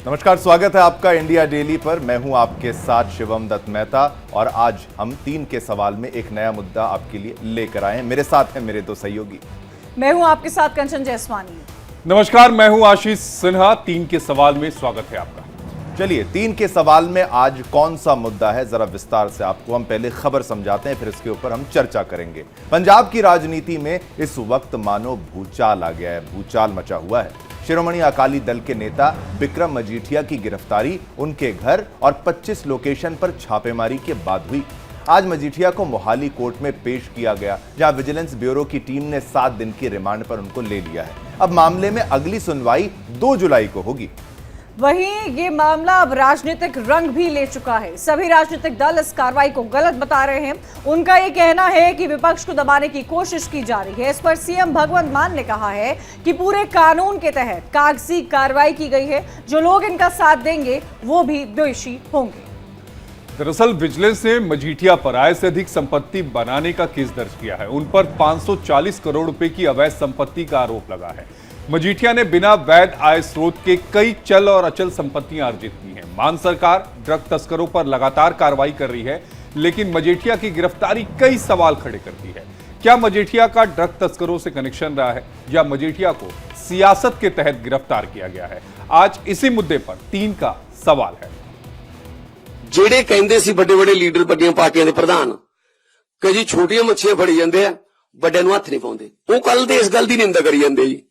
नमस्कार, स्वागत है आपका इंडिया डेली पर। मैं हूं आपके साथ शिवम दत्त मेहता और आज हम 3 के सवाल में एक नया मुद्दा आपके लिए लेकर आए हैं। मेरे साथ हैं मेरे 2 सहयोगी। मैं हूं आपके साथ कंचन जयसवानी। नमस्कार, मैं हूं आशीष सिन्हा। 3 के सवाल में स्वागत है आपका। चलिए 3 के सवाल में आज कौन सा मुद्दा है, जरा विस्तार से आपको हम पहले खबर समझाते हैं, फिर इसके ऊपर हम चर्चा करेंगे। पंजाब की राजनीति में इस वक्त मानो भूचाल आ गया है, भूचाल मचा हुआ है। शिरोमणि अकाली दल के नेता विक्रम मजीठिया की गिरफ्तारी उनके घर और 25 लोकेशन पर छापेमारी के बाद हुई। आज मजीठिया को मोहाली कोर्ट में पेश किया गया, जहां विजिलेंस ब्यूरो की टीम ने 7 दिन की रिमांड पर उनको ले लिया है। अब मामले में अगली सुनवाई 2 जुलाई को होगी। वहीं ये मामला अब राजनीतिक रंग भी ले चुका है। सभी राजनीतिक दल इस कार्रवाई को गलत बता रहे हैं। उनका ये कहना है कि विपक्ष को दबाने की कोशिश की जा रही है। इस पर सीएम भगवंत मान ने कहा है कि पूरे कानून के तहत कागजी कार्रवाई की गई है। जो लोग इनका साथ देंगे वो भी दोषी होंगे। दरअसल विजिलेंस ने मजीठिया पर आय से अधिक संपत्ति बनाने का केस दर्ज किया है। उन पर 540 करोड़ रुपए की अवैध संपत्ति का आरोप लगा है। मजीठिया ने बिना वैध आय स्रोत के कई चल और अचल संपत्तियां अर्जित की हैं। मान सरकार ड्रग तस्करों पर लगातार कार्रवाई कर रही है, लेकिन मजीठिया की गिरफ्तारी कई सवाल खड़े करती है। क्या मजीठिया का ड्रग तस्करों से कनेक्शन रहा है या मजीठिया को सियासत के तहत गिरफ्तार किया गया है? आज इसी मुद्दे पर 3 का सवाल है। ਜਿਹੜੇ ਕਹਿੰਦੇ ਸੀ ਵੱਡੇ ਵੱਡੇ ਲੀਡਰ ਵੱਡੀਆਂ ਪਾਰਟੀਆਂ ਦੇ ਪ੍ਰਧਾਨ ਕਿ ਜੀ ਛੋਟੀਆਂ ਮੱਛੀਆਂ ਫੜੀ ਜਾਂਦੇ ਆ, ਵੱਡਿਆਂ ਨੂੰ ਹੱਥ ਨਹੀਂ ਪਾਉਂਦੇ, ਉਹ ਕੱਲ ਦੇ ਇਸ ਗੱਲ ਦੀ ਨਿੰਦਾ ਕਰੀ ਜਾਂਦੇ ਜੀ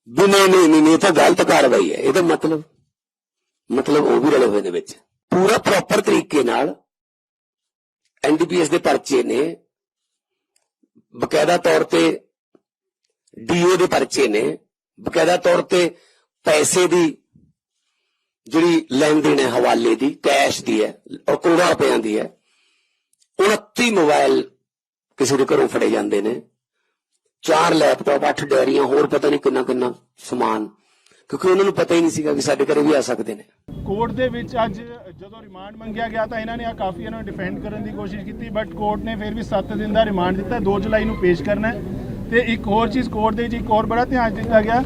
ਵੀ ਨਹੀਂ ਇਹ ਤਾਂ ਗਲਤ ਕਾਰਵਾਈ ਹੈ। ਇਹਦਾ ਮਤਲਬ ਉਹ ਵੀ ਰਲੇ ਹੋਏ ਨੇ ਵਿੱਚ। ਪੂਰਾ ਪ੍ਰੋਪਰ ਤਰੀਕੇ ਨਾਲ ਐਨਡੀਪੀਐਸ ਦੇ ਪਰਚੇ ਨੇ, ਬਕਾਇਦਾ ਤੌਰ ਤੇ ਡੀਓ ਦੇ ਪਰਚੇ ਨੇ, ਬਕਾਇਦਾ ਤੌਰ ਤੇ ਪੈਸੇ ਦੀ ਜਿਹੜੀ ਲੈਣ ਦੇਣ ਹੈ, ਹਵਾਲੇ ਦੀ, ਕੈਸ਼ ਦੀ ਹੈ ਔਰ ਕਰੋੜਾਂ ਰੁਪਇਆਂ ਦੀ ਹੈ। 29 ਮੋਬਾਈਲ ਕਿਸੇ ਦੇ ਘਰੋਂ ਫੜੇ ਜਾਂਦੇ ਨੇ, 4 ਲੈਪਟਾਪ, 8 ਡੈਰੀਆਂ, ਹੋਰ ਪਤਾ ਨਹੀਂ ਕਿੰਨਾ ਸਮਾਨ, ਕਿਉਂਕਿ ਉਹਨਾਂ ਨੂੰ ਪਤਾ ਹੀ ਨਹੀਂ ਸੀਗਾ ਕਿ ਸਾਡੇ ਘਰੇ ਵੀ ਆ ਸਕਦੇ ਨੇ। ਕੋਰਟ ਦੇ ਵਿੱਚ ਅੱਜ ਜਦੋਂ ਰਿਮਾਂਡ ਮੰਗਿਆ ਗਿਆ ਤਾਂ ਇਹਨਾਂ ਨੇ ਕਾਫੀ ਇਹਨਾਂ ਨੂੰ ਡਿਫੈਂਡ ਕਰਨ ਦੀ ਕੋਸ਼ਿਸ਼ ਕੀਤੀ, ਬਟ ਕੋਰਟ ਨੇ ਫਿਰ ਵੀ 7 ਦਿਨ ਦਾ ਰਿਮਾਂਡ ਦਿੱਤਾ। 2 ਜੁਲਾਈ ਨੂੰ ਪੇਸ਼ ਕਰਨਾ ਹੈ। ਤੇ ਇੱਕ ਹੋਰ ਚੀਜ਼ ਕੋਰਟ ਦੇ ਵਿੱਚ ਇੱਕ ਹੋਰ ਬੜਾ ਧਿਆਨ ਦਿੱਤਾ ਗਿਆ,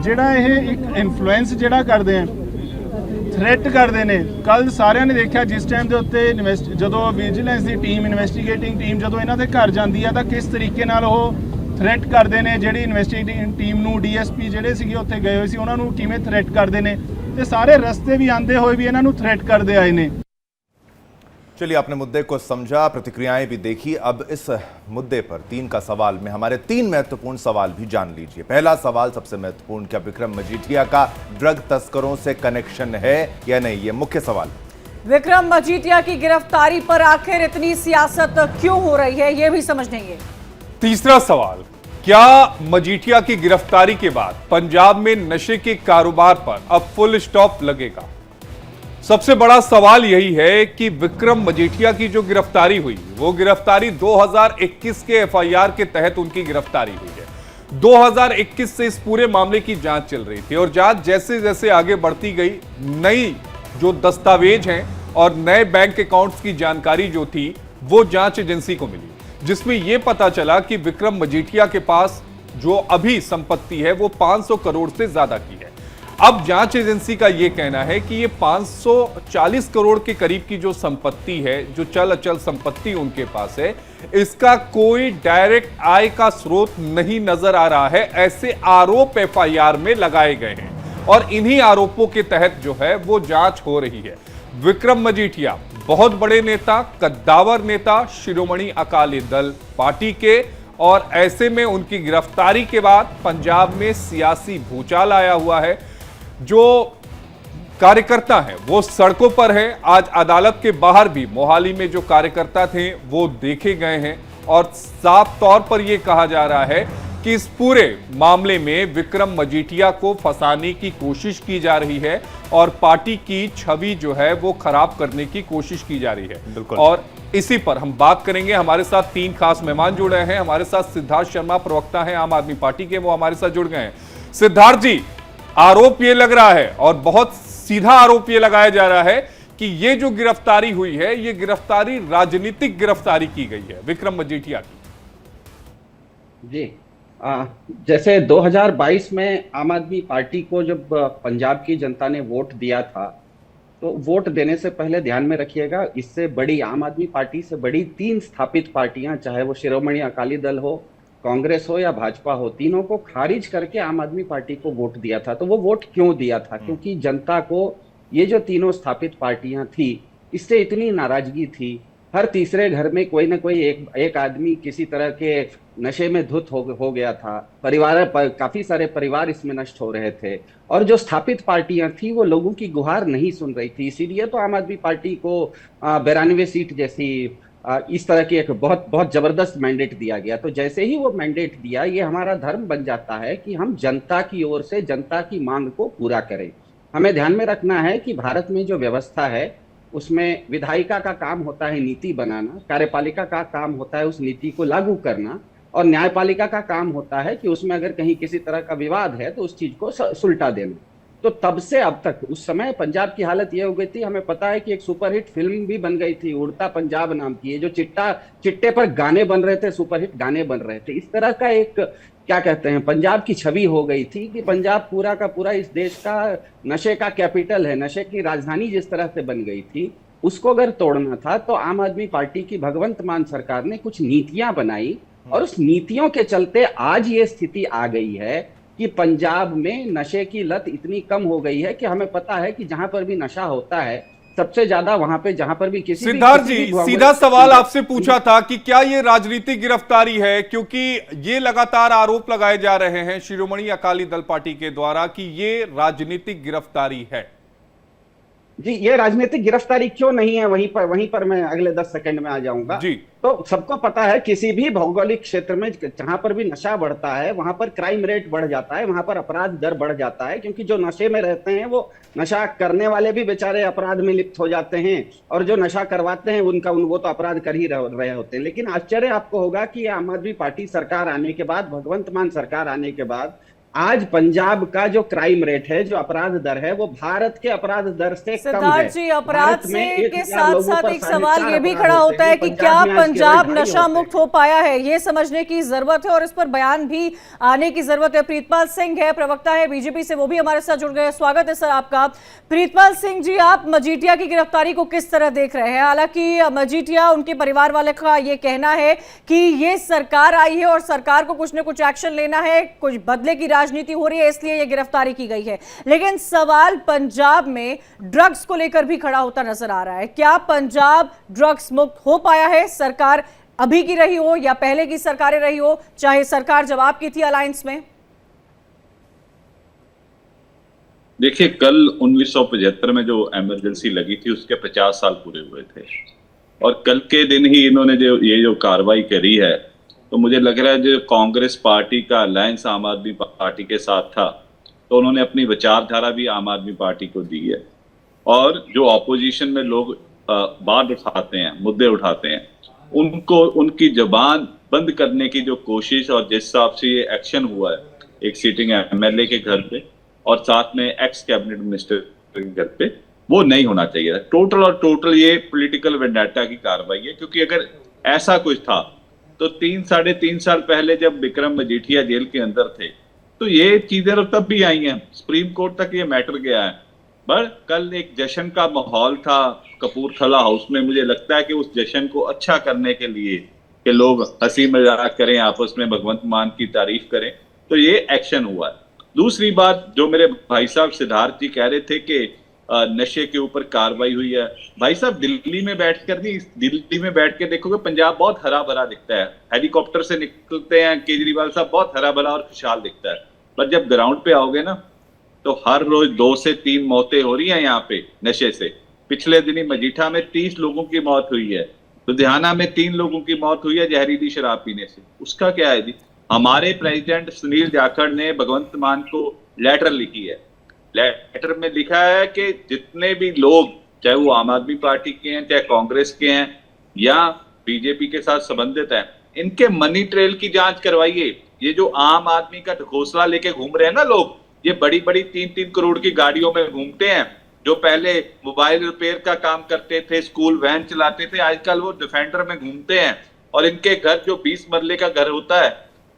ਜਿਹੜਾ ਇਹ ਇੱਕ ਇਨਫਲੂਐਂਸ ਜਿਹੜਾ ਕਰਦੇ ਆ, ਥ੍ਰੈਟ ਕਰਦੇ ਨੇ। ਕੱਲ ਸਾਰਿਆਂ ਨੇ ਦੇਖਿਆ ਜਿਸ ਟਾਈਮ ਦੇ ਉੱਤੇ ਜਦੋਂ ਵਿਜੀਲੈਂਸ ਦੀ ਟੀਮ, ਇਨਵੈਸਟੀਗੇਟਿੰਗ ਟੀਮ ਜਦੋਂ ਇਹਨਾਂ ਦੇ ਘਰ ਜਾਂਦੀ ਆ ਤਾਂ ਕਿਸ ਤਰੀਕੇ ਨਾਲ ਉਹ ਥ੍ਰੈਟ ਕਰਦੇ ਨੇ। ਜਿਹੜੀ ਇਨਵੈਸਟੀਗੇਟਿੰਗ ਟੀਮ ਨੂੰ ਡੀਐਸਪੀ ਜਿਹੜੇ ਸੀਗੇ ਉੱਥੇ ਗਏ ਹੋਏ ਸੀ ਉਹਨਾਂ ਨੂੰ ਕਿਵੇਂ ਥ੍ਰੈਟ ਕਰਦੇ ਨੇ, ਤੇ ਸਾਰੇ ਰਸਤੇ ਵੀ आंदे हुए भी ਇਹਨਾਂ ਨੂੰ थ्रेट करते आए ने। चलिए, आपने मुद्दे को समझा, प्रतिक्रियाएं भी देखी। अब इस मुद्दे पर 3 का सवाल में हमारे 3 महत्वपूर्ण सवाल भी जान लीजिए। पहला सवाल सबसे महत्वपूर्ण, क्या विक्रम मजीठिया का ड्रग तस्करों से कनेक्शन है या नहीं? ये मुख्य सवाल। विक्रम मजीठिया की गिरफ्तारी पर आखिर इतनी सियासत क्यों हो रही है, ये भी समझेंगे। तीसरा सवाल, क्या मजीठिया की गिरफ्तारी के बाद पंजाब में नशे के कारोबार पर अब फुल स्टॉप लगेगा? सबसे बड़ा सवाल यही है कि विक्रम मजीठिया की जो गिरफ्तारी हुई, वो गिरफ्तारी 2021 के एफआईआर के तहत उनकी गिरफ्तारी हुई है। 2021 से इस पूरे मामले की जांच चल रही थी और जांच जैसे जैसे आगे बढ़ती गई, नई जो दस्तावेज हैं और नए बैंक अकाउंट्स की जानकारी जो थी वो जांच एजेंसी को मिली, जिसमें यह पता चला कि विक्रम मजीठिया के पास जो अभी संपत्ति है वो 500 करोड़ से ज्यादा की है। अब जांच एजेंसी का यह कहना है कि ये 540 करोड़ के करीब की जो संपत्ति है, जो चल अचल संपत्ति उनके पास है, इसका कोई डायरेक्ट आय का स्रोत नहीं नजर आ रहा है। ऐसे आरोप एफआईआर में लगाए गए हैं और इन्हीं आरोपों के तहत जो है वो जांच हो रही है। विक्रम मजीठिया बहुत बड़े नेता, कद्दावर नेता, शिरोमणि अकाली दल पार्टी के, और ऐसे में उनकी गिरफ्तारी के बाद पंजाब में सियासी भूचाल आया हुआ है। जो कार्यकर्ता हैं वो सड़कों पर हैं। आज अदालत के बाहर भी मोहाली में जो कार्यकर्ता थे वो देखे गए हैं और साफ तौर पर यह कहा जा रहा है कि इस पूरे मामले में विक्रम मजीठिया को फंसाने की कोशिश की जा रही है और पार्टी की छवि जो है वो खराब करने की कोशिश की जा रही है। और इसी पर हम बात करेंगे। हमारे साथ 3 खास मेहमान जुड़ रहे हैं। हमारे साथ सिद्धार्थ शर्मा, प्रवक्ता हैं आम आदमी पार्टी के, वो हमारे साथ जुड़ गए हैं। सिद्धार्थ जी, आरोप ये लग रहा है और बहुत सीधा आरोप ये लगाया जा रहा है कि ये जो गिरफ्तारी हुई है, ये गिरफ्तारी राजनीतिक गिरफ्तारी की गई है विक्रम मजीठिया की। जी, जैसे 2022 में आम आदमी पार्टी को जब पंजाब की जनता ने वोट दिया था, तो वोट देने से पहले ध्यान में रखिएगा, इससे बड़ी आम आदमी पार्टी से बड़ी 3 स्थापित पार्टियां, चाहे वो शिरोमणि अकाली दल हो, कांग्रेस हो या भाजपा हो, तीनों को खारिज करके आम आदमी पार्टी को वोट दिया था। तो वो वोट क्यों दिया था? क्योंकि जनता को ये जो तीनों स्थापित पार्टियां थी, इससे इतनी नाराजगी थी। हर तीसरे घर में कोई ना कोई एक आदमी किसी तरह के नशे में धुत हो गया था। काफी सारे परिवार इसमें नष्ट हो रहे थे, और जो स्थापित पार्टियां थी वो लोगों की गुहार नहीं सुन रही थी। इसीलिए तो आम आदमी पार्टी को 92 सीट जैसी इस तरह की एक बहुत बहुत जबरदस्त मैंडेट दिया गया। तो जैसे ही वो मैंडेट दिया, ये हमारा धर्म बन जाता है कि हम जनता की ओर से जनता की मांग को पूरा करें। हमें ध्यान में रखना है कि भारत में जो व्यवस्था है, उसमें विधायिका का काम होता है नीति बनाना, कार्यपालिका का काम होता है उस नीति को लागू करना, और न्यायपालिका का काम होता है कि उसमें अगर कहीं किसी तरह का विवाद है तो उस चीज को सुलटा देना। तो तब से अब तक, उस समय पंजाब की हालत यह हो गई थी, हमें पता है कि एक सुपरहिट फिल्म भी बन गई थी उड़ता पंजाब नाम की। ये जो चिट्टे पर गाने बन रहे थे, सुपरहिट गाने बन रहे थे, इस तरह का एक क्या कहते हैं, पंजाब की छवि हो गई थी कि पंजाब पूरा का पूरा इस देश का नशे का कैपिटल है, नशे की राजधानी जिस तरह से बन गई थी, उसको अगर तोड़ना था तो आम आदमी पार्टी की भगवंत मान सरकार ने कुछ नीतियां बनाई, और उस नीतियों के चलते आज ये स्थिति आ गई है कि पंजाब में नशे की लत इतनी कम हो गई है कि हमें पता है कि जहां पर भी नशा होता है, सबसे ज्यादा वहां पे जहां पर भी सिद्धार्थ जी, सीधा सवाल आपसे पूछा था कि क्या ये राजनीतिक गिरफ्तारी है, क्योंकि ये लगातार आरोप लगाए जा रहे हैं शिरोमणि अकाली दल पार्टी के द्वारा कि ये राजनीतिक गिरफ्तारी है। जी, ये राजनीतिक गिरफ्तारी क्यों नहीं है, वहीं पर मैं अगले 10 सेकंड में आ जाऊंगा जी। तो सबको पता है, किसी भी भौगोलिक क्षेत्र में जहां पर भी नशा बढ़ता है, वहां पर क्राइम रेट बढ़ जाता है, वहां पर अपराध दर बढ़ जाता है, क्योंकि जो नशे में रहते हैं वो नशा करने वाले भी बेचारे अपराध में लिप्त हो जाते हैं, और जो नशा करवाते हैं वो तो अपराध कर ही रहे होते हैं। लेकिन आश्चर्य आपको होगा कि आम आदमी पार्टी सरकार आने के बाद, भगवंत मान सरकार आने के बाद, आज पंजाब का जो क्राइम रेट है, जो अपराध दर है, वो भारत के अपराध दर से कम है। सिद्धार्थ जी, अपराध से के साथ साथ एक सवाल ये भी खड़ा होता है कि क्या पंजाब नशा मुक्त हो पाया है, ये समझने की जरूरत है, और इस पर बयान भी आने की जरूरत है। प्रीतपाल सिंह है, प्रवक्ता है बीजेपी से, वो भी हमारे साथ जुड़ गए। स्वागत है सर आपका। प्रीतपाल सिंह जी, आप मजीठिया की गिरफ्तारी को किस तरह देख रहे हैं? हालांकि मजीठिया, उनके परिवार वाले का ये कहना है कि ये सरकार आई है और सरकार को कुछ न कुछ एक्शन लेना है, कुछ बदले की राजनीति हो रही है, इसलिए ये गिरफ्तारी की गई है। लेकिन सवाल पंजाब में ड्रग्स को लेकर भी खड़ा होता नजर आ रहा है। क्या पंजाब ड्रग्स मुक्त हो पाया है? सरकार अभी की रही हो या पहले की सरकारें रही हो, चाहे सरकार जब आपकी थी अलायंस में? देखिए, कल 1975 में जो इमरजेंसी लगी थी उसके 50 साल पूरे हुए थे, और कल के दिन ही इन्होंने जो कार्रवाई करी है, तो मुझे लग रहा है जो कांग्रेस पार्टी का अलायंस आम आदमी पार्टी के साथ था, तो उन्होंने अपनी विचारधारा भी आम आदमी पार्टी को दी है। और जो ऑपोजिशन में लोग बात उठाते हैं, मुद्दे उठाते हैं, उनको उनकी जबान बंद करने की जो कोशिश, और जिस हिसाब से ये एक्शन हुआ है एक सिटिंग एमएलए के घर पे और साथ में एक्स कैबिनेट मिनिस्टर के घर पे, वो नहीं होना चाहिए। टोटल ये पॉलिटिकल वेंडाटा की कार्रवाई है, क्योंकि अगर ऐसा कुछ था तो 3-3.5 साल पहले जब विक्रम मजीठिया जेल के अंदर थे, तो ये चीजें तब भी आई हैं, सुप्रीम कोर्ट तक ये मैटर गया है। पर कल एक जश्न का माहौल था कपूरथला हाउस में, मुझे लगता है कि उस जश्न को अच्छा करने के लिए कि लोग हंसी मजाक करें, आपस में भगवंत मान की तारीफ करें, तो ये एक्शन हुआ है। दूसरी बात, जो मेरे भाई साहब सिद्धार्थ जी कह रहे थे कि नशे के ऊपर कार्रवाई हुई है, भाई साहब दिल्ली में बैठ के देखोगे पंजाब बहुत हरा भरा दिखता है, हेलीकॉप्टर से निकलते हैं केजरीवाल साहब, बहुत हरा भरा और खुशहाल दिखता है। पर जब ग्राउंड पे आओगे ना, तो हर रोज 2 से 3 मौतें हो रही हैं यहाँ पे नशे से। पिछले दिन ही मजीठा में 30 लोगों की मौत हुई है, लुधियाना में 3 लोगों की मौत हुई है जहरीली शराब पीने से। उसका क्या है जी? हमारे प्रेसिडेंट सुनील जाखड़ ने भगवंत मान को लेटर लिखी है, लेटर में लिखा है कि जितने भी लोग, चाहे वो आम आदमी पार्टी के हैं, चाहे कांग्रेस के हैं या बीजेपी के साथ संबंधित हैं, इनके मनी ट्रेल की जांच करवाइए। ये जो आम आदमी का घोंसला लेके घूम रहे हैं ना लोग, ये बड़ी बड़ी 3-3 करोड़ की गाड़ियों में घूमते हैं, जो पहले मोबाइल रिपेयर का काम करते थे, स्कूल वैन चलाते थे, आजकल वो डिफेंडर में घूमते हैं, और इनके घर जो 20 मरले का घर होता है,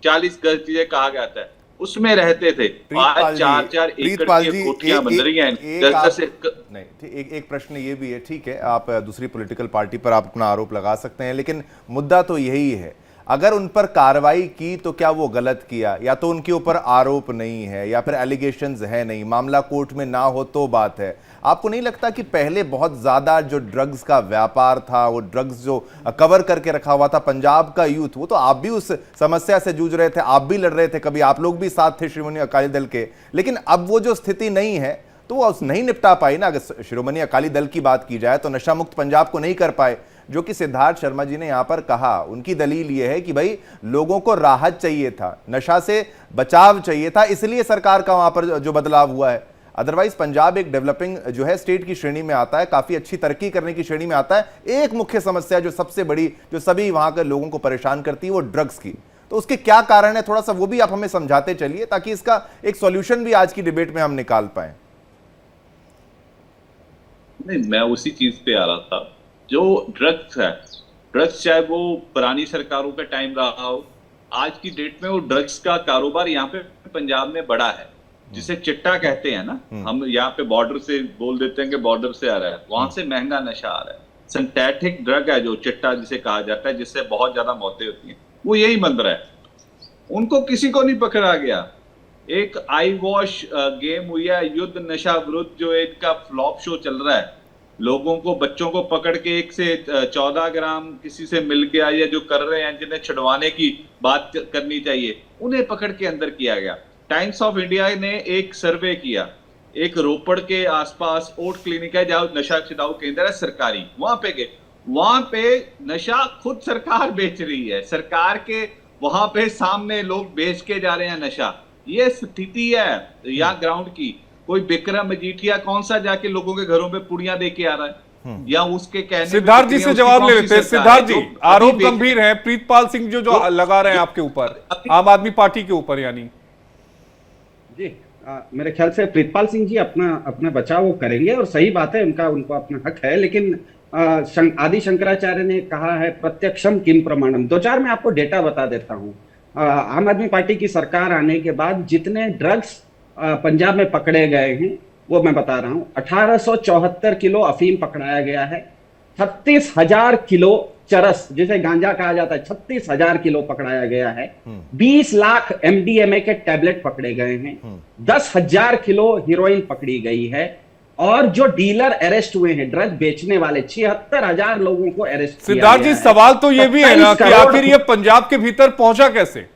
40 गज जिसे कहा जाता है, उसमें रहते थे। आज 4-4 एकड़ की कोठियां बन रही हैं। नहीं, एक प्रश्न ये भी है, ठीक है, आप दूसरी पॉलिटिकल पार्टी पर आप अपना आरोप लगा सकते हैं, लेकिन मुद्दा तो यही है, अगर उन पर कार्रवाई की तो क्या वो गलत किया, या तो उनके ऊपर आरोप नहीं है या फिर एलिगेशंस है नहीं, मामला कोर्ट में ना हो तो बात है। आपको नहीं लगता कि पहले बहुत ज्यादा जो ड्रग्स का व्यापार था, वो ड्रग्स जो कवर करके रखा हुआ था पंजाब का यूथ, वो तो आप भी उस समस्या से जूझ रहे थे, आप भी लड़ रहे थे, कभी आप लोग भी साथ थे शिरोमणि अकाली दल के, लेकिन अब वो जो स्थिति नहीं है तो वो नहीं निपटा पाई ना। अगर शिरोमणि अकाली दल की बात की जाए तो नशा मुक्त पंजाब को नहीं कर पाए, जो कि सिद्धार्थ शर्मा जी ने यहां पर कहा। उनकी दलील यह है कि भाई लोगों को राहत चाहिए था, नशा से बचाव चाहिए था, इसलिए सरकार का वहां पर जो बदलाव हुआ है। अदरवाइज पंजाब एक डेवलपिंग जो है स्टेट की श्रेणी में आता है, काफी अच्छी तरक्की करने की श्रेणी में आता है। एक मुख्य समस्या जो सबसे बड़ी, जो सभी वहां के लोगों को परेशान करती है, वो ड्रग्स की। तो उसके क्या कारण है, थोड़ा सा वो भी आप हमें समझाते चलिए, ताकि इसका एक सॉल्यूशन भी आज की डिबेट में हम निकाल पाए। नहीं, मैं उसी चीज पे आ रहा था। जो ड्रग्स है, ड्रग्स चाहे वो पुरानी सरकारों का टाइम रहा हो, आज की डेट में वो ड्रग्स का कारोबार यहाँ पे पंजाब में बड़ा है, जिसे चिट्टा कहते हैं ना। हम यहाँ पे बॉर्डर से बोल देते हैं कि बॉर्डर से आ रहा है, वहां से महंगा नशा आ रहा है। सिंथेटिक ड्रग है जो चिट्टा जिसे कहा जाता है, जिससे बहुत ज्यादा मौतें होती हैं, वो यही बन रहा है। उनको किसी को नहीं पकड़ा गया। एक आई वॉश गेम हुई है, युद्ध नशा विरुद्ध, जो इनका फ्लॉप शो चल रहा है। लोगों को, बच्चों को पकड़ के 1 से 14 ग्राम किसी से मिल गया, या जो कर रहे हैं, जिन्हें छुड़वाने की बात करनी चाहिए, उन्हें पकड़ के अंदर किया गया। टाइम्स ऑफ इंडिया ने एक सर्वे किया, एक रोपड़ के आसपास ओट क्लिनिक है जहां नशा छिड़ाऊ केंद्र है सरकारी, वहां पे गए, वहां पे नशा खुद सरकार बेच रही है, सरकार के वहां पे सामने लोग बेच के जा रहे हैं नशा। ये स्थिति है यहाँ ग्राउंड की। कोई विक्रम मजीठिया कौन सा जाके लोगों के घरों पे पुड़ियां दे के आ रहा है, या उसके कहने सिद्धार्थ जी से जवाब ले लेते हैं। सिद्धार्थ जी, आरोप गंभीर है, प्रीतपाल सिंह जो लगा रहे हैं आपके ऊपर, आम आदमी पार्टी के ऊपर, यानी जी मेरे ख्याल से प्रीतपाल सिंह जी अपना बचाव वो करेंगे, और सही बात है, उनको अपना हक है। लेकिन आदि शंकराचार्य ने कहा है, प्रत्यक्षम किम प्रमाणम। 2-4 मैं आपको डेटा बता देता हूँ। आम आदमी पार्टी की सरकार आने के बाद जितने ड्रग्स पंजाब में पकड़े गए हैं, वो मैं बता रहा हूं। 1874 किलो अफीम पकड़ाया गया है, 36,000 किलो चरस जिसे गांजा कहा जाता है, 36,000 किलो पकड़ाया गया है। 20 लाख MDMA के टैबलेट पकड़े गए हैं, 10,000 किलो हीरोइन पकड़ी गई है, और जो डीलर अरेस्ट हुए हैं, ड्रग बेचने वाले, 76,000 लोगों को अरेस्ट किया गया है। सिद्धार्थ जी, सवाल तो ये भी है ना कि आखिर ये पंजाब के भीतर पहुंचा कैसे?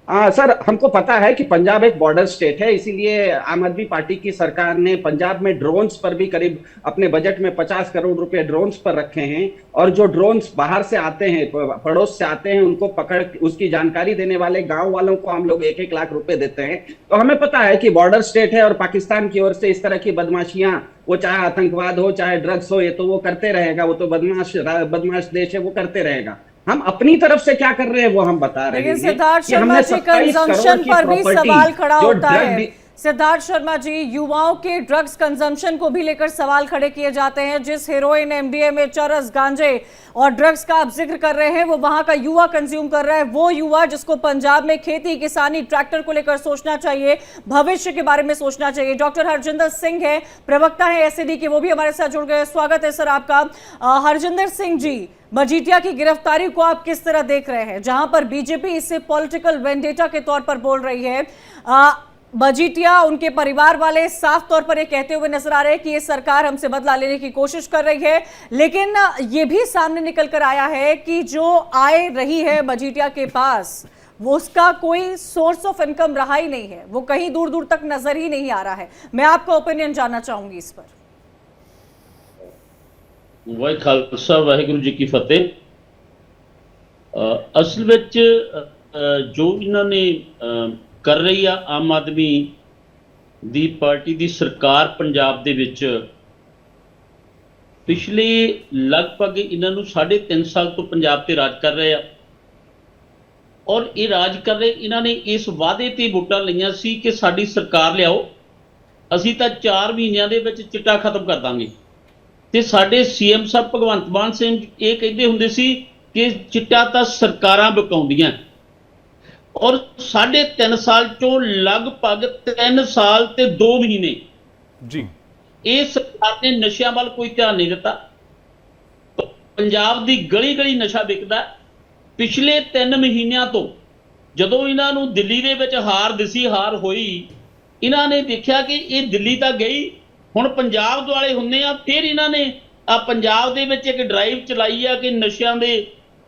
सर, हमको पता है कि पंजाब एक बॉर्डर स्टेट है, इसीलिए आम आदमी पार्टी की सरकार ने पंजाब में ड्रोन्स पर भी करीब अपने बजट में 50 करोड़ रुपए ड्रोन्स पर रखे हैं। और जो ड्रोन्स बाहर से आते हैं, पड़ोस से आते हैं, उनको पकड़, उसकी जानकारी देने वाले गांव वालों को हम लोग 1-1 लाख रुपए देते हैं। तो हमें पता है कि बॉर्डर स्टेट है, और पाकिस्तान की ओर से इस तरह की बदमाशियां, वो चाहे आतंकवाद हो, चाहे ड्रग्स हो, ये तो वो करते रहेगा, वो तो बदमाश देश है, वो करते रहेगा। हम अपनी तरफ से क्या कर रहे हैं वो हम बता रहे हैं। लेकिन सिद्धार्थ शर्मा जी, कंजम्पशन पर भी सवाल खड़ा होता है। सिद्धार्थ शर्मा जी, युवाओं के ड्रग्स कंजम्पशन को भी लेकर सवाल खड़े किए जाते हैं। जिस हेरोइन, MDMA, चरस, गांजे और ड्रग्स का आप जिक्र कर रहे हैं, वो वहां का युवा कंज्यूम कर रहा है। वो युवा जिसको पंजाब में खेती, किसानी, ट्रैक्टर को लेकर सोचना चाहिए, भविष्य के बारे में सोचना चाहिए। डॉक्टर हरजिंदर सिंह है, प्रवक्ता है SAD के, वो भी हमारे साथ जुड़ गए। स्वागत है सर आपका। हरजिंदर सिंह जी, मजीठिया की गिरफ्तारी को आप किस तरह देख रहे हैं, जहां पर बीजेपी इसे पॉलिटिकल वेंडेटा के तौर पर बोल रही है? मजीठिया, उनके परिवार वाले साफ तौर पर ये कहते हुए नजर आ रहे हैं कि ये सरकार हमसे बदला लेने की कोशिश कर रही है, लेकिन ये भी सामने निकल कर आया है कि जो आय रही है मजीठिया के पास, वो उसका कोई सोर्स ऑफ इनकम रहा ही नहीं है, वो कहीं दूर दूर तक नजर ही नहीं आ रहा है। मैं आपका ओपिनियन जानना चाहूंगी इस पर। वाहे खालसा वाहेगुरु जी की फतेह। असल विच जो इन्होंने कर रही आ आम आदमी दी पार्टी दी सरकार पंजाब दे विच, पिछले लगभग इन्हों 3.5 साल तो पंजाब ते राज कर रहे आ, और ये राज कर रहे, इन्होंने इस वादे ते वोटां लईआं सी कि साडी सरकार लियाओ, असीं तां 4 महीनों दे विच चिट्टा खत्म कर दांगे। ते साडे CM साहब भगवंत मान सिंह ये कहते हुंदे सी कि चिट्टा तां सरकारां बकाउंदियां, और 3.5 साल चो लगभग 3 साल ते 2 महीने जी ਇਹ ਸਰਕਾਰ ਨੇ ਨਸ਼ਿਆਂ ਵੱਲ ਕੋਈ ਧਿਆਨ ਨਹੀਂ ਦਿੱਤਾ। ਪੰਜਾਬ ਦੀ ਗਲੀ ਗਲੀ ਨਸ਼ਾ ਵਿਕਦਾ। ਪਿਛਲੇ 3 ਮਹੀਨਿਆਂ ਤੋਂ ਜਦੋਂ ਇਹਨਾਂ ਨੂੰ ਦਿੱਲੀ ਦੇ ਵਿੱਚ ਹਾਰ ਦਿਸੀ, ਹਾਰ ਹੋਈ, ਇਹਨਾਂ ਨੇ ਦੇਖਿਆ ਕਿ ਇਹ ਦਿੱਲੀ ਤਾਂ ਗਈ, ਹੁਣ ਪੰਜਾਬ ਦੁਆਲੇ ਹੁੰਦੇ ਆ। ਫਿਰ ਇਹਨਾਂ ਨੇ ਆ ਪੰਜਾਬ ਦੇ ਵਿੱਚ ਇੱਕ ਡਰਾਈਵ ਚਲਾਈ ਆ ਕਿ ਨਸ਼ਿਆਂ ਦੇ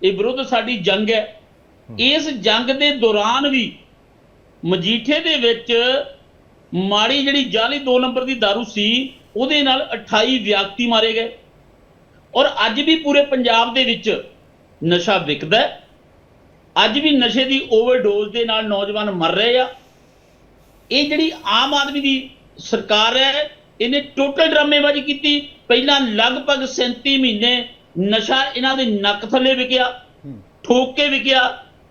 ਵਿਰੁੱਧ ਸਾਡੀ ਜੰਗ ਹੈ। ਇਸ ਜੰਗ ਦੇ ਦੌਰਾਨ ਵੀ ਮਜੀਠੇ ਦੇ ਵਿੱਚ ਮਾੜੀ ਜਿਹੜੀ ਜਾਲੀ 2 ਨੰਬਰ ਦੀ ਦਾਰੂ ਸੀ ਉਹਦੇ ਨਾਲ 28 ਵਿਅਕਤੀ ਮਾਰੇ ਗਏ। ਔਰ ਅੱਜ ਵੀ ਪੂਰੇ ਪੰਜਾਬ ਦੇ ਵਿੱਚ ਨਸ਼ਾ ਵਿਕਦਾ ਹੈ। ਅੱਜ ਵੀ ਨਸ਼ੇ ਦੀ ਓਵਰਡੋਜ਼ ਦੇ ਨਾਲ ਨੌਜਵਾਨ ਮਰ ਰਹੇ ਆ। ਇਹ ਜਿਹੜੀ ਆਮ ਆਦਮੀ ਦੀ ਸਰਕਾਰ ਹੈ, ਇਹਨੇ ਟੋਟਲ ਡਰਾਮੇਬਾਜ਼ੀ ਕੀਤੀ। ਪਹਿਲਾਂ ਲਗਭਗ 37 ਮਹੀਨੇ ਨਸ਼ਾ ਇਹਨਾਂ ਦੇ ਨੱਕ ਥੱਲੇ ਵਿਕਿਆ, ਠੋਕ ਕੇ ਵਿਕਿਆ।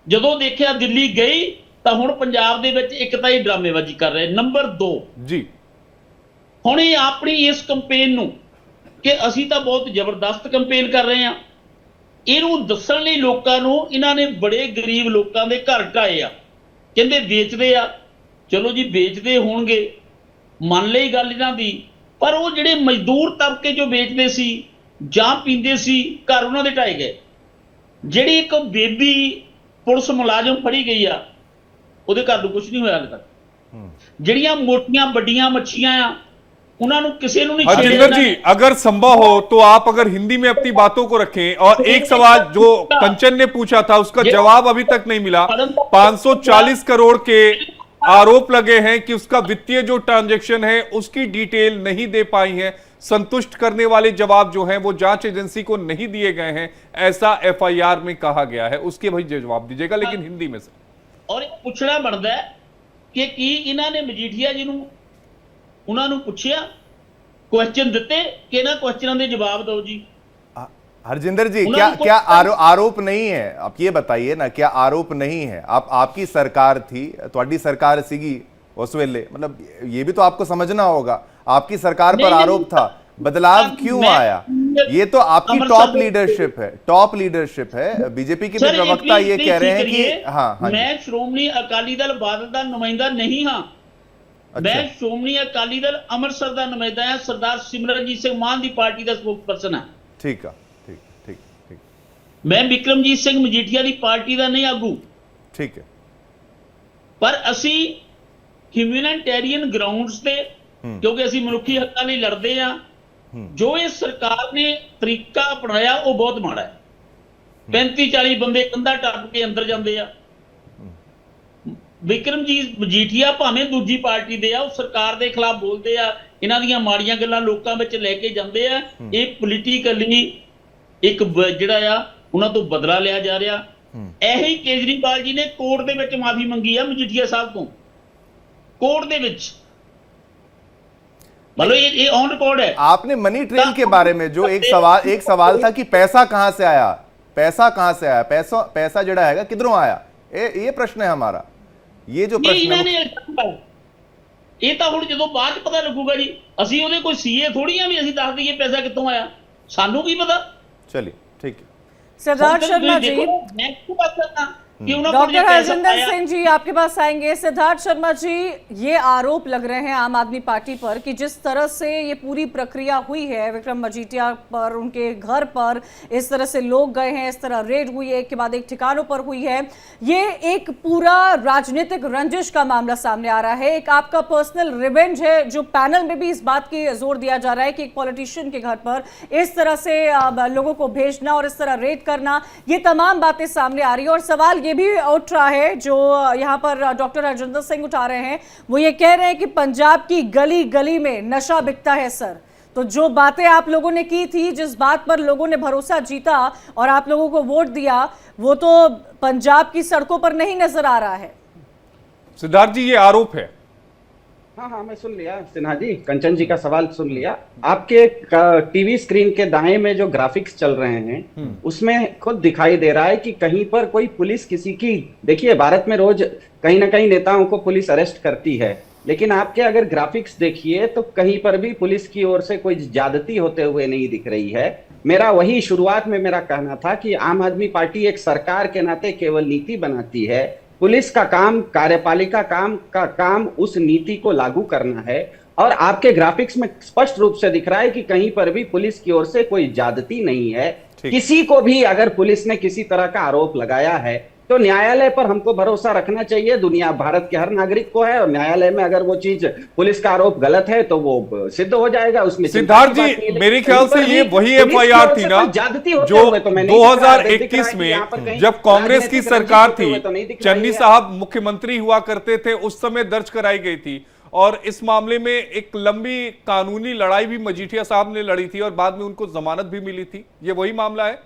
ਜਦੋਂ ਦੇਖਿਆ ਦਿੱਲੀ ਗਈ ਤਾਂ ਹੁਣ ਪੰਜਾਬ ਦੇ ਵਿੱਚ ਇੱਕ ਤਾਂ ਇਹ ਡਰਾਮੇਬਾਜ਼ੀ ਕਰ ਰਹੇ। ਨੰਬਰ 2 ਜੀ ਹੁਣ ਇਹ ਆਪਣੀ ਇਸ ਕੰਪੇਨ ਨੂੰ ਕਿ ਅਸੀਂ ਤਾਂ ਬਹੁਤ ਜ਼ਬਰਦਸਤ ਕੰਪੇਨ ਕਰ ਰਹੇ ਹਾਂ, ਇਹਨੂੰ ਦੱਸਣ ਲਈ ਲੋਕਾਂ ਨੂੰ ਇਹਨਾਂ ਨੇ ਬੜੇ ਗਰੀਬ ਲੋਕਾਂ ਦੇ ਘਰ ਢਾਏ ਆ। ਕਹਿੰਦੇ ਵੇਚਦੇ ਆ। ਚਲੋ ਜੀ ਵੇਚਦੇ ਹੋਣਗੇ, ਮੰਨ ਲਈ ਗੱਲ ਇਹਨਾਂ ਦੀ, ਪਰ ਉਹ ਜਿਹੜੇ ਮਜ਼ਦੂਰ ਤਬਕੇ ਜੋ ਵੇਚਦੇ ਸੀ ਜਾਂ ਪੀਂਦੇ ਸੀ, ਘਰ ਉਹਨਾਂ ਦੇ ਢਾਏ ਗਏ। ਜਿਹੜੀ ਇੱਕ ਬੇਬੀ ਪੁਲਿਸ ਮੁਲਾਜ਼ਮ ਫੜੀ ਗਈ ਆ, ਉਹਦੇ ਘਰ ਨੂੰ ਕੁਝ ਨਹੀਂ ਹੋਇਆ ਹਾਲੇ ਤੱਕ। ਜਿਹੜੀਆਂ ਮੋਟੀਆਂ ਵੱਡੀਆਂ ਮੱਛੀਆਂ ਆ उन्होंने किसी नहीं। हरजिंदर जी, अगर संभव हो तो आप अगर हिंदी में अपनी बातों को रखें। और एक सवाल जो कंचन ने पूछा था उसका जवाब अभी तक नहीं मिला। 540 करोड़ के आरोप लगे हैं कि उसका वित्तीय जो ट्रांजैक्शन है उसकी डिटेल नहीं दे पाई है। संतुष्ट करने वाले जवाब जो हैं वो जांच एजेंसी को नहीं दिए गए हैं, ऐसा FIR में कहा गया है। उसके भाई जवाब दीजिएगा लेकिन हिंदी में से। और पूछना बनता है कि की इन्होंने मजीठिया जी ਨੂੰ ਉਹਨਾਂ ਨੂੰ ਪੁੱਛਿਆ, क्वेश्चन ਦਿੱਤੇ कि ਇਹਨਾਂ क्वेश्चनों ਦੇ जवाब दो जी। हरजिंदर जी, क्या आरोप नहीं है? आप ये बताइए ना, क्या आरोप नहीं है? आपकी सरकार थी, तुम्हारी सरकार सीगी उस वेले, मतलब ये भी तो आपको समझना होगा। आपकी सरकार पर आरोप था, बदलाव क्यों आया? ये तो आपकी टॉप लीडरशिप है। बीजेपी के भी प्रवक्ता ये कह रहे हैं कि हाँ, मैं श्रोमणी अकाली दल बादल का नुमाइंदा नहीं हाँ। मैं श्रोमणी अकाली दल अमृतसर का नुमाइंदा है। सरदार सिमरनजीत सिंह मान की पार्टी का स्पोक्स पर्सन है। ठीक है, ठीक। मैं बिक्रमजीत सिंह मजीठिया की पार्टी का नहीं आगू। ठीक है, पर असी ह्यूमैनिटेरियन ग्राउंड्स पे, क्योंकि असी मनुखी हकों लिए लड़ते हैं। जो इस सरकार ने तरीका अपनाया वो बहुत माड़ा है। 35-40 बंदे कंधा टप के अंदर जाते हैं। बिक्रमजीत मजीठिया भावें दूजी पार्टी दे आ, उस सरकार के खिलाफ बोलते आ, इन्हां दीयां माड़ियां गल्लां लोकां विच लैके जांदे आ। ये पोलीटिकली एक जिहड़ा आ उन्हां तों बदला लिया जा रहा। यही केजरीवाल जी ने कोर्ट दे विच माफी मंगी है मजीठिया साहब तो, कोर्ट दे विच। मतलब ये ऑन रिकॉर्ड है। आपने मनी ट्रेल के बारे में जो एक सवाल था कि पैसा कहां से आया, पैसा जड़ा है किधरों आया, ये प्रश्न है हमारा। ये जो प्रश्न है ये तो हुण जदों बाद पता लगूगा जी। असीं उहदे कोई सीए थोड़ी आ भी असीं दस दईए पैसा कित्थों आया, सानू की पता। चलिए ठीक है। सिद्धार्थ शर्मा जी, मैं क्यों बात करना कि डॉक्टर हरजिंदर सिंह जी आपके पास आएंगे। सिद्धार्थ शर्मा जी, ये आरोप लग रहे हैं आम आदमी पार्टी पर कि जिस तरह से ये पूरी प्रक्रिया हुई है विक्रम मजीठिया पर, उनके घर पर इस तरह से लोग गए हैं, इस तरह रेड हुई है, एक के बाद एक ठिकानों पर हुई है, ये एक पूरा राजनीतिक रंजिश का मामला सामने आ रहा है। एक आपका पर्सनल रिवेंज है, जो पैनल में भी इस बात की जोर दिया जा रहा है कि एक पॉलिटिशियन के घर पर इस तरह से लोगों को भेजना और इस तरह रेड करना, ये तमाम बातें सामने आ रही है। और सवाल ये भी उठ रहा है जो यहां पर डॉक्टर हरजिंदर सिंह उठा रहे हैं, वो ये कह रहे हैं कि पंजाब की गली गली में नशा बिकता है सर। तो जो बातें आप लोगों ने की थी, जिस बात पर लोगों ने भरोसा जीता और आप लोगों को वोट दिया, वो तो पंजाब की सड़कों पर नहीं नजर आ रहा है। सिद्धार्थ जी, ये आरोप है। हाँ, मैं सुन लिया सिन्हा जी, कंचन जी का सवाल सुन लिया। आपके टीवी स्क्रीन के दाएं में जो ग्राफिक्स चल रहे हैं उसमें खुद दिखाई दे रहा है कि कहीं पर कोई पुलिस किसी की, देखिए भारत में रोज कहीं ना कहीं नेताओं को पुलिस अरेस्ट करती है, लेकिन आपके अगर ग्राफिक्स देखिए तो कहीं पर भी पुलिस की ओर से कोई ज्यादती होते हुए नहीं दिख रही है। मेरा वही शुरुआत में मेरा कहना था कि आम आदमी पार्टी एक सरकार के नाते केवल नीति बनाती है, पुलिस का काम, कार्यपालिका का काम उस नीति को लागू करना है। और आपके ग्राफिक्स में स्पष्ट रूप से दिख रहा है कि कहीं पर भी पुलिस की ओर से कोई ज्यादती नहीं है। किसी को भी अगर पुलिस ने किसी तरह का आरोप लगाया है तो न्यायालय पर हमको भरोसा रखना चाहिए। दुनिया, भारत के हर नागरिक को है, और न्यायालय में अगर वो चीज, पुलिस का आरोप गलत है तो वो सिद्ध हो जाएगा। उसमें सिद्धार्थ जी, मेरे ख्याल से ये वही FIR थी ना जो 2021 में जब कांग्रेस की सरकार थी, चन्नी साहब मुख्यमंत्री हुआ करते थे, उस समय दर्ज कराई गई थी। और इस मामले में एक लंबी कानूनी लड़ाई भी मजीठिया साहब ने लड़ी थी और बाद में उनको जमानत भी मिली थी। ये वही मामला है,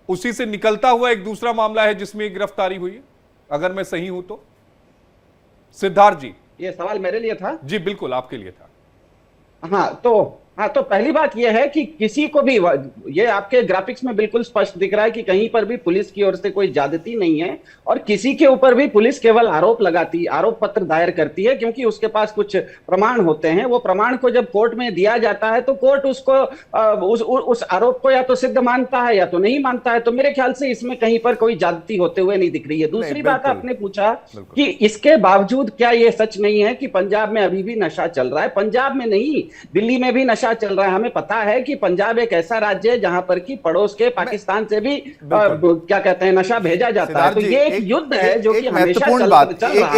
उसी से निकलता हुआ एक दूसरा मामला है जिसमें गिरफ्तारी हुई है, अगर मैं सही हूं तो। सिद्धार्थ जी, ये सवाल मेरे लिए था? जी बिल्कुल, आपके लिए था। हाँ, तो पहली बात यह है कि किसी को भी, ये आपके ग्राफिक्स में बिल्कुल स्पष्ट दिख रहा है कि कहीं पर भी पुलिस की ओर से कोई ज्यादती नहीं है, और किसी के ऊपर भी पुलिस केवल आरोप पत्र दायर करती है क्योंकि उसके पास कुछ प्रमाण होते हैं। वो प्रमाण को जब कोर्ट में दिया जाता है तो कोर्ट उसको उस आरोप को या तो सिद्ध मानता है या तो नहीं मानता है। तो मेरे ख्याल से इसमें कहीं पर कोई ज्यादती होते हुए नहीं दिख रही है। दूसरी बात, आपने पूछा कि इसके बावजूद क्या ये सच नहीं है कि पंजाब में अभी भी नशा चल रहा है। पंजाब में नहीं, दिल्ली में भी नशा चल रहा है। हमें पता है कि पंजाब एक ऐसा राज्य है जहां पर कि पड़ोस के पाकिस्तान से भी क्या कहते हैं, नशा भेजा जाता है। तो ये एक युद्ध है जो कि हमेशा चल रहा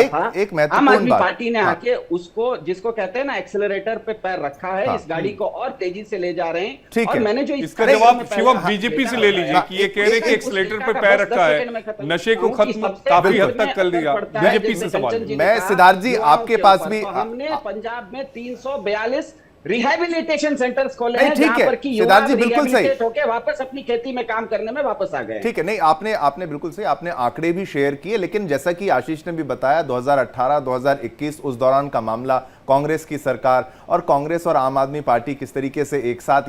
था। आम आदमी पार्टी ने आके उसको, जिसको कहते हैं ना, एक्सेलरेटर पे पैर रखा है। इस गाड़ी को और तेजी से ले जा रहे हैं। और मैंने जो इसका जवाब शिवम बीजेपी से ले लीजिए कि ये कह रहे कि एक्सेलरेटर पे पैर रखा है, नशे को खत्म काफी हद तक कर दिया। बीजेपी से सवाल। मैं सिद्धार्थ जी आपके पास भी, हमने पंजाब में 342 रिहैबिलिटेशन सेंटर्स खोले हैं जहां पर कि युवा बिल्कुल सही होकर वापस अपनी खेती में काम करने में वापस आ गए। ठीक है, नहीं आपने बिल्कुल सही, आपने आंकड़े भी शेयर किए, लेकिन जैसा कि आशीष ने भी बताया 2018-2021 उस दौरान का मामला, कांग्रेस की सरकार और कांग्रेस और आम आदमी पार्टी किस तरीके से एक साथ,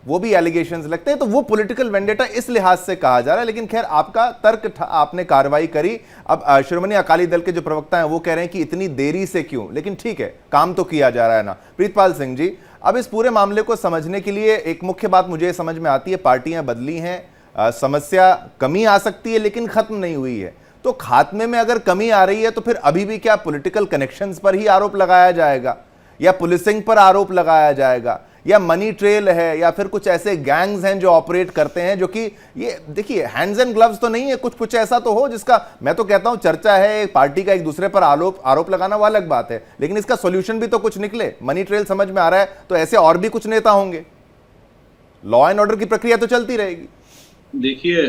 वो भी एलिगेशंस लगते हैं, तो वो पॉलिटिकल वेंडेटा इस लिहाज से कहा जा रहा है। लेकिन खैर, आपका तर्क, आपने कार्रवाई करी। अब श्रोमणी अकाली दल के जो प्रवक्ता हैं वो कह रहे हैं कि इतनी देरी से क्यों, लेकिन ठीक है, काम तो किया जा रहा है ना। प्रीतपाल सिंह जी, अब इस पूरे मामले को समझने के लिए एक मुख्य बात मुझे समझ में आती है, पार्टियां बदली हैं, समस्या कमी आ सकती है लेकिन खत्म नहीं हुई है। तो खात्मे में अगर कमी आ रही है तो फिर अभी भी क्या पॉलिटिकल कनेक्शंस पर ही आरोप लगाया जाएगा, या पुलिसिंग पर आरोप लगाया जाएगा, या मनी ट्रेल है, या फिर कुछ ऐसे गैंग्स हैं जो ऑपरेट करते हैं, जो कि ये देखिए हैंड्स एंड ग्लव्स तो नहीं है, कुछ ऐसा तो हो जिसका, मैं तो कहता हूं चर्चा है पार्टी का एक दूसरे पर आरोप लगाना, वो अलग बात है, लेकिन इसका सॉल्यूशन भी तो कुछ निकले। मनी ट्रेल समझ में आ रहा है, तो ऐसे और भी कुछ नेता होंगे, लॉ एंड ऑर्डर की प्रक्रिया तो चलती रहेगी। देखिए,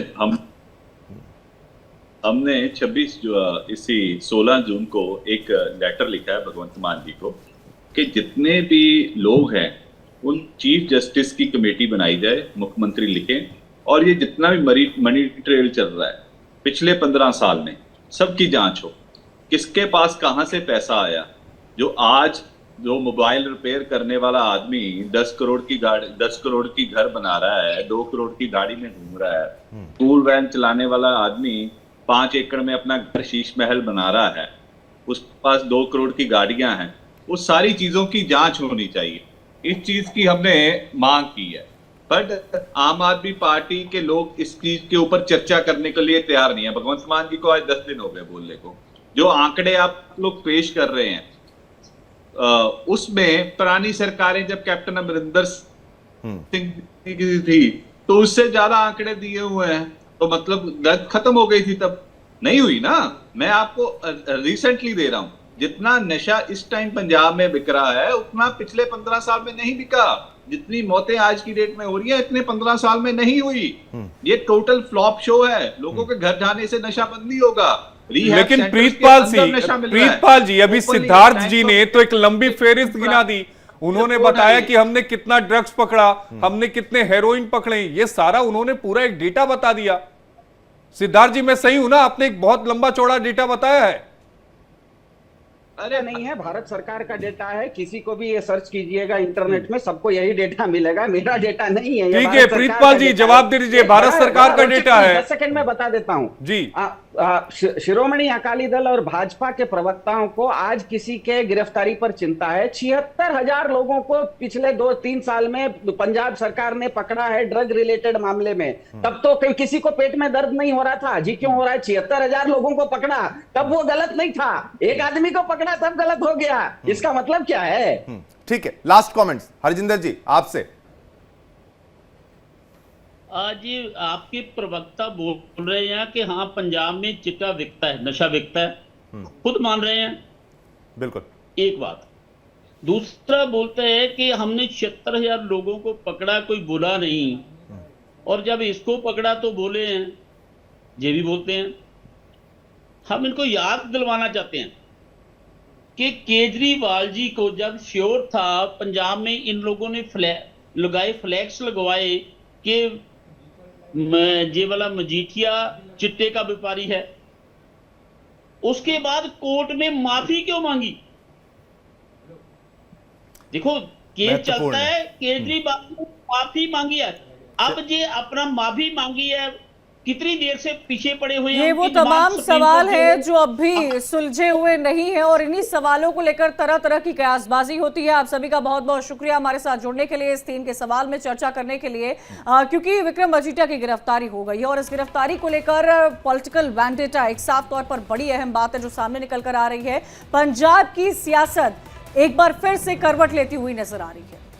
हमने 16 जून को एक लेटर लिखा है भगवंत मान जी को कि जितने भी लोग हैं उन चीफ जस्टिस की कमेटी बनाई जाए, मुख्यमंत्री लिखें, और ये जितना भी मनी ट्रेल चल रहा है पिछले 15 साल में, सबकी जांच हो। किसके पास कहां से पैसा आया, जो मोबाइल रिपेयर करने वाला आदमी 10 करोड़ की गाड़ी, 10 करोड़ की घर बना रहा है, 2 करोड़ की गाड़ी में घूम रहा है, स्कूल वैन चलाने वाला आदमी 5 एकड़ में अपना घर शीश महल बना रहा है, उसके पास 2 करोड़ की गाड़ियां हैं, वो सारी चीजों की जांच होनी चाहिए। इस चीज की हमने मांग की है, बट आम आदमी पार्टी के लोग इस चीज के ऊपर चर्चा करने के लिए तैयार नहीं है। भगवंत मान जी को आज 10 दिन हो गए बोलने को। जो आंकड़े आप लोग पेश कर रहे हैं उसमें पुरानी सरकारें जब कैप्टन अमरिंदर सिंह की थी तो उससे ज्यादा आंकड़े दिए हुए हैं, तो मतलब दर्द खत्म हो गई थी, तब नहीं हुई ना। मैं आपको रिसेंटली दे रहा हूं, जितना नशा इस टाइम पंजाब में बिक रहा है उतना पिछले 15 साल में नहीं बिका। जितनी मौतें आज की डेट में हो रही है इतने 15 साल में नहीं हुई। ये टोटल फ्लॉप शो है। लोगों के घर जाने से नशा बंद नहीं होगा। लेकिन प्रीतपाल जी, अभी सिद्धार्थ जी ने तो एक लंबी फेहरिस्त गिना दी। उन्होंने बताया कि हमने कितना ड्रग्स पकड़ा, हमने कितने हेरोइन पकड़े, ये सारा उन्होंने पूरा एक डेटा बता दिया। सिद्धार्थ जी, मैं सही हूं ना? आपने एक बहुत लंबा चौड़ा डेटा बताया है। अरे नहीं है, भारत सरकार का डेटा है, किसी को भी ये सर्च कीजिएगा इंटरनेट में, सबको यही डेटा मिलेगा, मेरा डेटा नहीं है। ठीक है प्रीतपाल जी, जवाब दे दीजिए। भारत सरकार का डेटा है। 10 सेकंड में बता देता हूं जी। शिरोमणि अकाली दल और भाजपा के प्रवक्ताओं को आज किसी के गिरफ्तारी पर चिंता है? 76,000 लोगों को पिछले 2-3 साल में पंजाब सरकार ने पकड़ा है ड्रग रिलेटेड मामले में। तब तो किसी को पेट में दर्द नहीं हो रहा था, जी क्यों हो रहा है? 76,000 लोगों को पकड़ा तब वो गलत नहीं था, एक आदमी को पकड़ा तब गलत हो गया। इसका मतलब क्या है? ठीक है, लास्ट कमेंट्स हरजिंदर जी आपसे। आज ये आपके प्रवक्ता बोल रहे हैं कि हाँ पंजाब में चिट्टा बिकता है, नशा बिकता है, खुद मान रहे हैं। बिल्कुल। एक बात। दूसरा बोलते हैं कि हमने 76,000 लोगों को पकड़ा, कोई बुला नहीं, और जब इसको पकड़ा तो बोले हैं, ये भी बोलते हैं। हम इनको याद दिलवाना चाहते हैं कि केजरीवाल जी को जब श्योर था पंजाब में इन लोगों ने फ्लैक्स लगवाए कि ये वाला मजीठिया चिट्टे का व्यापारी है, उसके बाद कोर्ट में माफी क्यों मांगी? देखो केस चलता है, केजरीवाल ने माफी मांगी है, अब ये अपना माफी मांगी है, कितनी देर से पीछे पड़े हुए हैं। ये वो तमाम सवाल है जो अब भी सुलझे हुए नहीं है और इन्हीं सवालों को लेकर तरह तरह की कयासबाजी होती है। आप सभी का बहुत बहुत शुक्रिया हमारे साथ जुड़ने के लिए, इस 3 के सवाल में चर्चा करने के लिए, क्योंकि विक्रम मजीठिया की गिरफ्तारी हो गई है और इस गिरफ्तारी को लेकर पॉलिटिकल वैंडेटा एक साफ तौर पर बड़ी अहम बात है जो सामने निकल कर आ रही है। पंजाब की सियासत एक बार फिर से करवट लेती हुई नजर आ रही है।